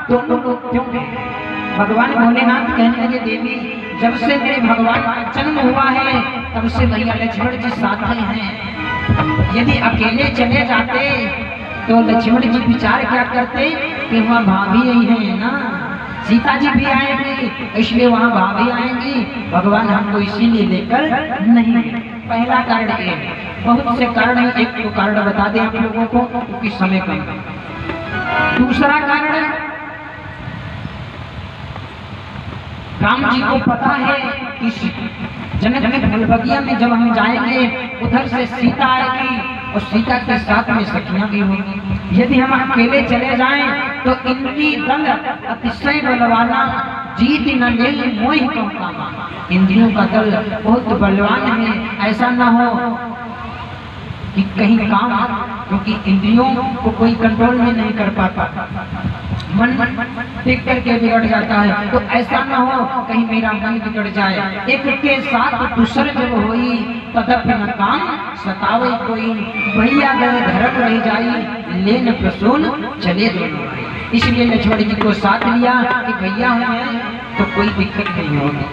दोनों लोग क्यों गए? भगवान भोलेनाथ कहने लगे देवी जब से मेरे भगवान का जन्म हुआ है तब से भैया लक्ष्मण जी साथ ही हैं। यदि अकेले चले जाते तो लक्ष्मण जी विचार क्या करते कि वहाँ भाभी आई है ना, सीता जी भी आएंगी इसलिए वहाँ भाभी आएंगी, भगवान हमको इसीलिए लेकर नहीं गए। पहला कारण ये है। बहुत से कारण है, एक तो कारण बता दें आप लोगों को क्योंकि समय कम है। दूसरा कारण राम जी को पता है कि जनक में फलबगिया में जब हम जाएंगे उधर से सीता आएगी और सीता के साथ में सखियां भी होंगी। यदि हम अकेले चले जाएं तो इनकी दल अतिशय बलवाना जीत न ले मोह कम कामा। इंद्रियों का दल बहुत बलवान है, ऐसा न हो कि कहीं काम, क्योंकि इंद्रियों को कोई कंट्रोल में नहीं कर पाता, मन देख करके बिगड़ जाता है। तो ऐसा ना हो कहीं मेरा मन बिगड़ जाए। एक के साथ दूसर जब होई तदप न काम सतावे कोई, भैया गए धर्म रह जाई लेन प्रसून चले दोनों। इसलिए लक्ष्मण जी को साथ लिया कि भैया हैं तो कोई दिक्कत नहीं होगी।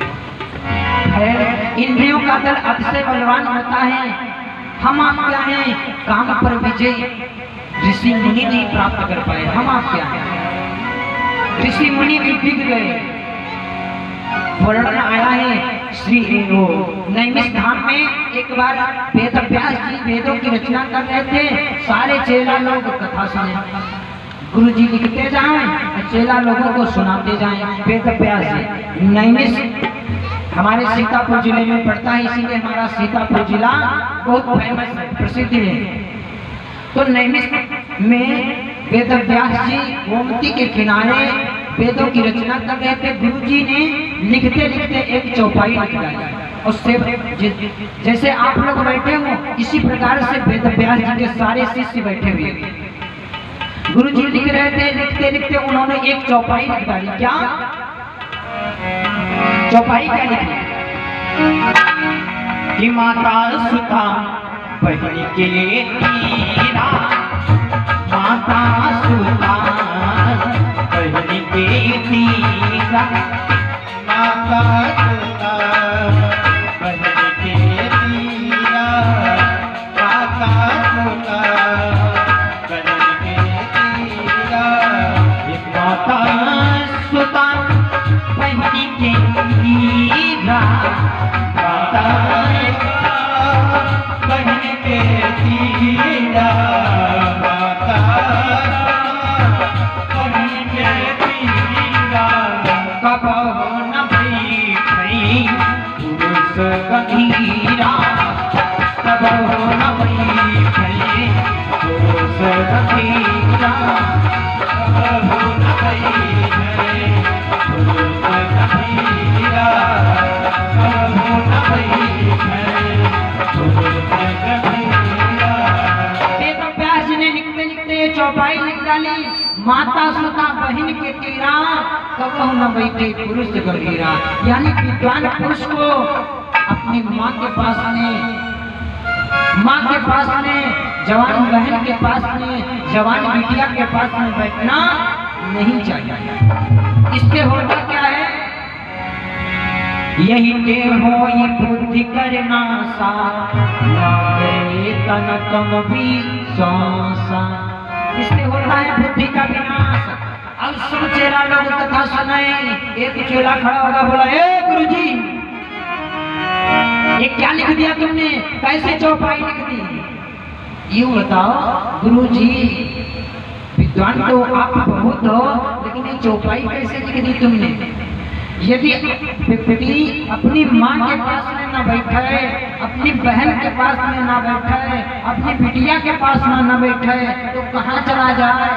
इंद्रियों का दल अतिशय बलवान होता है। हम आप क्या हैं? काम पर विजय ऋषि मुनि नहीं प्राप्त कर पाए। हम आप क्या हैं? ऋषि मुनि भी बिक गए। वर्णन आया है श्री नैमिष धाम में एक बार वेद व्यास जी वेदों की रचना कर रहे थे। सारे चेला लोग कथा सुने, गुरु जी लिखते जाएं, चेला लोगों को सुनाते जाएं। वेद व्यास जी नैमिष हमारे सीतापुर जिले में पड़ता है, इसीलिए हमारा सीतापुर जिला बहुत फेमस है, प्रसिद्ध है। तो नैमिष में वेद व्यास जी गोमती के किनारे वेदों की रचना कर रहे थे। गुरु जी ने लिखते लिखते एक चौपाई लिख डाली। उससे जैसे आप लोग बैठे हो इसी प्रकार से वेद व्यास जी के सारे शिष्य बैठे हुए। गुरु जी लिख रहे थे, लिखते लिखते उन्होंने एक चौपाई लिख डाली। क्या चौपाई क्या लिखी? कि माता सुता बहन के तीरा, माता सुता बहन के तीरा, माता सुता बहन के तीरा, माता सुता बहन के तीरा, माता सुता बहन के तीरा, माता बहन के तीरा, माता बहन के तीरा, कबहु न भई पुरुष गंभीरा, कबहु न भई पुरुष गंभीरा, कबहु न भई पुरुष गंभीरा, कबहु न भई पुरुष गंभीरा। वेद व्यास जी ने लिखते लिखते चौपाई लिख डाली। माता सुता बहन के तीरा, कबहु न बैठे पुरुष गंभीरा। यानी विद्वान पुरुष को अपनी माँ के पास में, जवान बहन के पास में, जवान बिटिया के पास में बैठना नहीं चाहिए। इससे होता क्या है? यही टेढ़ हो ये बुद्धि करना सा, तन तम भी सौसा। इससे होता है बुद्धि का विनाश। अब सब चेला लोग कथा सुनाए। एक चेला खड़ा होगा, बोला ए गुरुजी ये क्या लिख दिया तुमने? कैसे चौपाई लिख दी? यूं बताओ गुरुजी, विद्वान तो आप बहुत हो, लेकिन ये चौपाई कैसे लिख दी तुमने? यदि व्यक्ति अपनी माँ के पास में न बैठे, अपनी बहन के पास में न बैठे, अपनी बिटिया के पास में न बैठे, तो कहाँ चला जाए?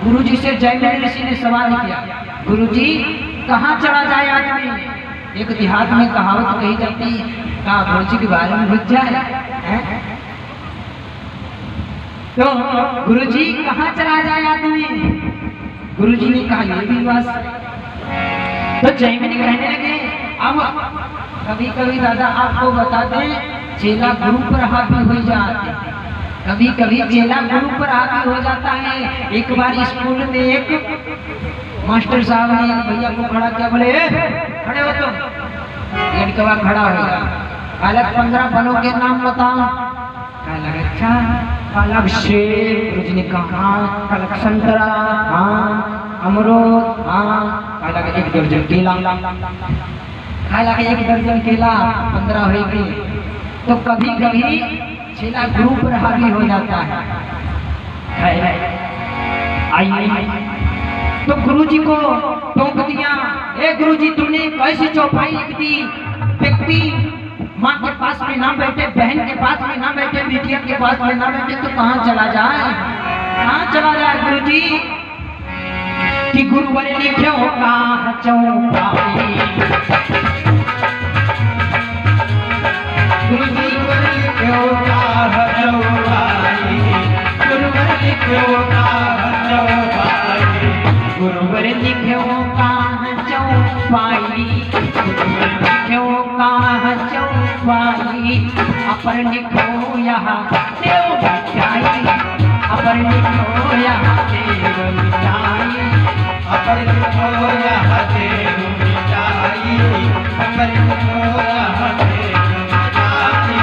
गुरुजी से जैमिनी ऋषि ने सवाल किया, गुरुजी कहाँ चला जाए आदमी? एक देहात में कहावत कही जाती है, कहा गुरुजी के बारे में घुस जाए। तो गुरुजी कहाँ चला जाए आदमी? गुरुजी ने कहा ये भी बात। तो जैमिनी कहने लगे, अब कभी कभी दादा आपको बता दें, चेला गुरु पर हावी हो जाते, कभी कभी चेला गुरु पर हावी हो जाता है। एक बार स्कूल में एक मास्टर साहब ने एक भैया को खड़ा किया, बोले खड़े हो तुम। लड़का खड़ा हो गया, अलग 15 फलों के नाम बताओ। अच्छा, अलग सेब, गुरु जी ने कहा, अलग संतरा, हाँ, अमरूद, हाँ, अलग 1 दर्जन केला, अलग 1 दर्जन केला, 15 हो गई। तो कभी कभी चेला गुरु पर हावी हो जाता है। आई तो गुरु जी को टोक दिया, ए गुरु जी तुमने कैसी चौपाई लिख दी? व्यक्ति माँ के पास में ना बैठे, बहन के पास में ना बैठे, बेटिया के पास में ना बैठे तो कहाँ चला जाए? कहाँ चला जाए गुरु जी? कि गुरुवर लिखे हो कहाँ चौपाई, गुरु जी गुरुवर लिखे हो कहाँ चौपाई, गुरुवर लिखे हो कहाँ चौपाई, गुरुवर लिखे हो कहाँ चौपाई, गुरुवर लिखे हो कहाँ चौपाई, अपर लिखो यहाँ देव मिठाई, अपर लिखो यहाँ देव मिठाई, अपर लिखो यहाँ देव मिठाई, अपर लिखो यहाँ देव मिठाई।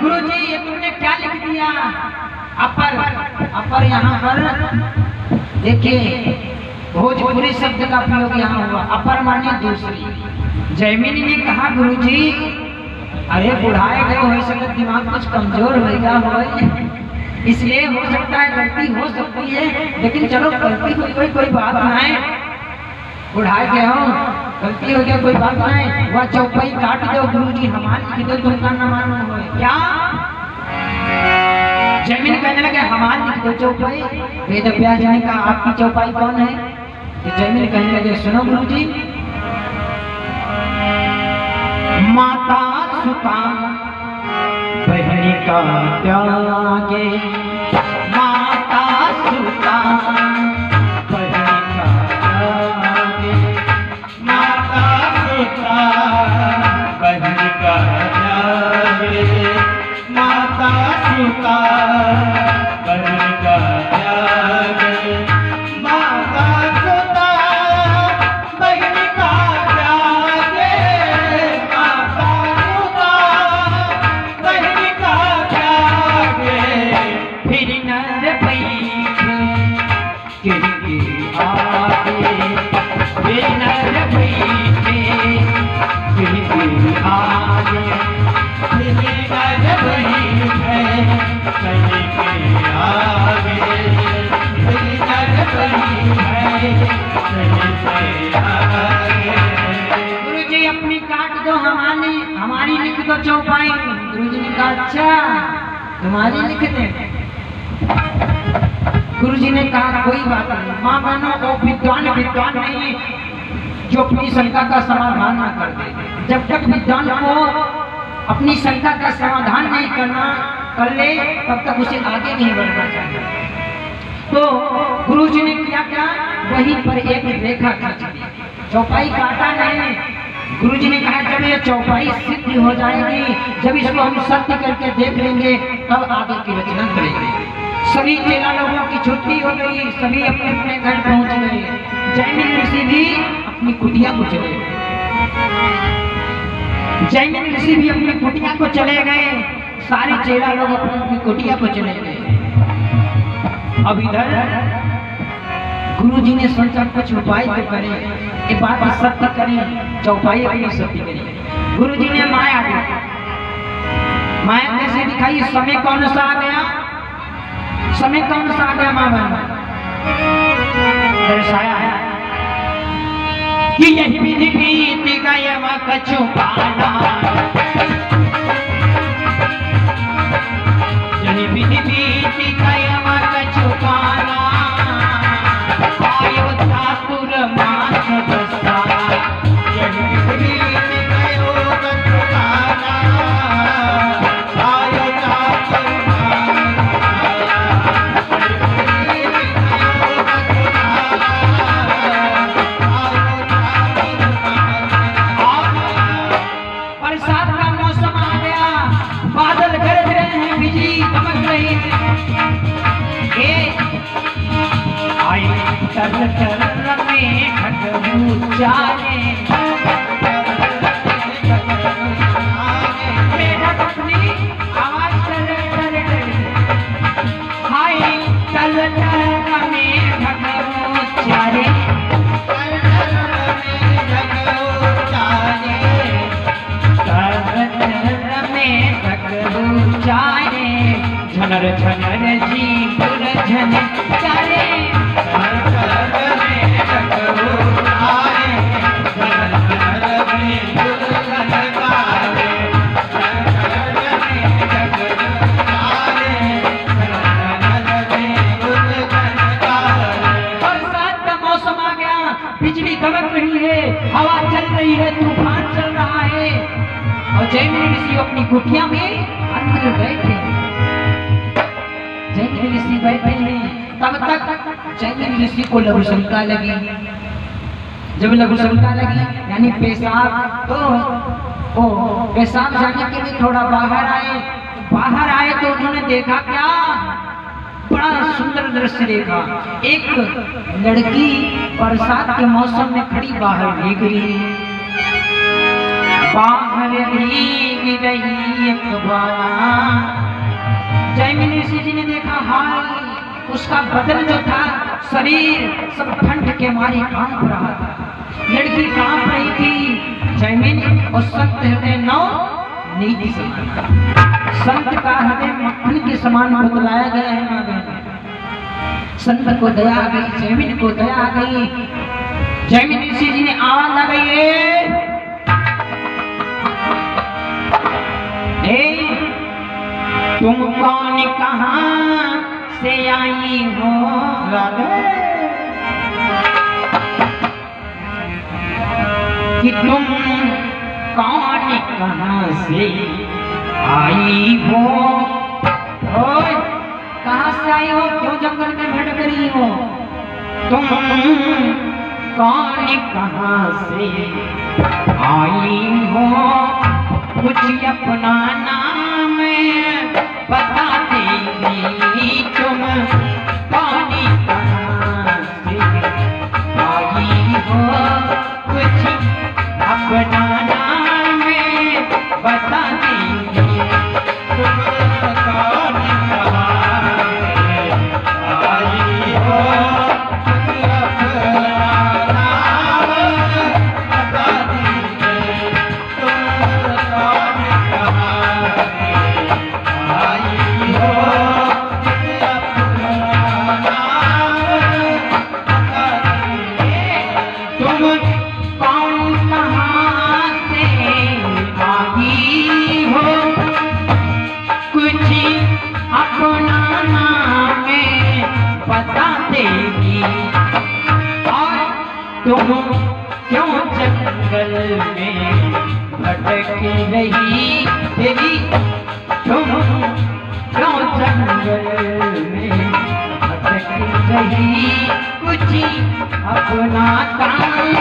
गुरु जी ये तुमने क्या लिख दिया? अपर, अपर यहाँ पर देखिए भोजपुरी शब्द का प्रयोग यहाँ हुआ, अपर माने दूसरी। जैमिनी ने कहा गुरु जी अरे बुढ़ाए गए हो सकता दिमाग कुछ कमजोर होगा हो, इसलिए हो सकता है गलती हो सकती है, लेकिन चलो गलती कोई बात ना है, बुढ़ाए गए हो गलती हो गया कोई बात ना है। वह चौपाई काट दो गुरु जी, हमारी लिख दो, तुमका न मालूम हो क्या? जमीन कहने लगे हमारी लिख दो चौपाई। वेद व्यास ने कहा आपकी चौपाई कौन है? तो जमीन कहने लगे सुनो गुरु जी, माता सुता बहनी का त्यागे, माता सुता बहनी का त्यागे, माता सुता बहन का त्यागे, माता सुता बहन का त्यागे, माता सुता बहन का त्यागे, माता सुता बहन का त्यागे। फिर नर बैठे किनके आगे, फिर नर बैठे किनके आगे, फिर नर बैठे किनके आगे, फिर नर बैठे किनके आगे। गुरु जी अपनी काट दो, हमारी लिख दो चौपाई। गुरु जी ने कहा अच्छा तुम्हारी लिख दे। गुरु जी ने कहा कोई बात नहीं, माँ बहनों वो विद्वान नहीं जो अपनी शंका का समाधान ना कर दे। जब तक विद्वान को अपनी शंका का समाधान नहीं कर ले तब तक उसे आगे नहीं बढ़ना चाहिए। तो गुरु जी ने क्या वहीं पर एक रेखा खींच दी, चौपाई काटा नहीं। गुरु जी ने कहा जब ये चौपाई सिद्ध हो जाएगी, जब इसको हम सत्य करके देख लेंगे तब आगे की रचना करेंगे। सभी चेला लोगों की छुट्टी हो गई, सभी अपने अपने घर पहुंच गए। जैमिन ऋषि भी अपनी कुटिया को चले गए, जैमिन ऋषि भी अपनी कुटिया को चले गए, सारे चेला लोग अपनी कुटिया को चले गए। अब इधर गुरु जी ने सोचा कुछ उपाय तो करें, ये बात सत्य करें, चौपाई अपनी सत्य करें। गुरु जी ने माया दिखाई, माया कैसे दिखाई? समय कौन सा आ गया, समय कौन सा आ गया माँ बहन दर्शाया है कि यही विधि बीत गया कछु पाना, यही विधि बीत गया कछु पाना, आयो ठाकुर मास दस्ता, यही विधि बीत गयो कछु पाना, आयो ठाकुर तर में भगवू चाहे मेरा अपनी आवाज तर हाय तल तर में भगवू चाहे झनर झनर जी गुर झन चारे बरसात का मौसम आ गया, बिजली दमक रही है, हवा चल रही है, तूफान चल रहा है और जैमिनी ऋषि अपनी कुटिया में अंदर बैठे जैमिनी ऋषि बैठे हैं। तब तक जैमिनी ऋषि को लघु शंका लगी। जब लघु शंका लगी यानी पेशाब, तो पेशाब जाने के लिए थोड़ा बाहर आए तो उन्होंने देखा क्या, बड़ा सुंदर दृश्य देखा। एक लड़की बरसात के मौसम में खड़ी बाहर भीग रही, बाहर भीग रही एक बाला। जैमिनी ऋषि जी ने देखा, हाय उसका बदन जो था, शरीर सब ठंड के मारे कांप रहा था, लड़की कांप रही थी। जैमिनी और संत हृदय नौ नीति समान, संत का हृदय मक्खन के समान बतलाया गया है। संत को दया आ गई, जैमिनी को दया आ गई। जैमिनी ऋषि जी ने आवाज लगाई, तुम कौन कहाँ से आई हो राधे, कि तुम कौन कहाँ से आई हो, कहाँ से आई हो, क्यों जंगल में भटक रही हो, तुम कौन कहाँ से आई हो, कुछ अपना नाम बता देगी, तुम कौन कहाँ से आई हो, कुछ अपना नाम बता देगी, तुम कौन कहाँ से आई हो, कुछ अपना नाम बता देगी, तुम कौन कहाँ आई हो, कुछ अपना नाम बता देगी, तुम कौन कहाँ से आई हो, कुछ अपना नाम बता देगी, और तुम क्यों जंगल में भटक रही, तेरी तुम क्यों जंगल में भटक रही, कुछ अपना काम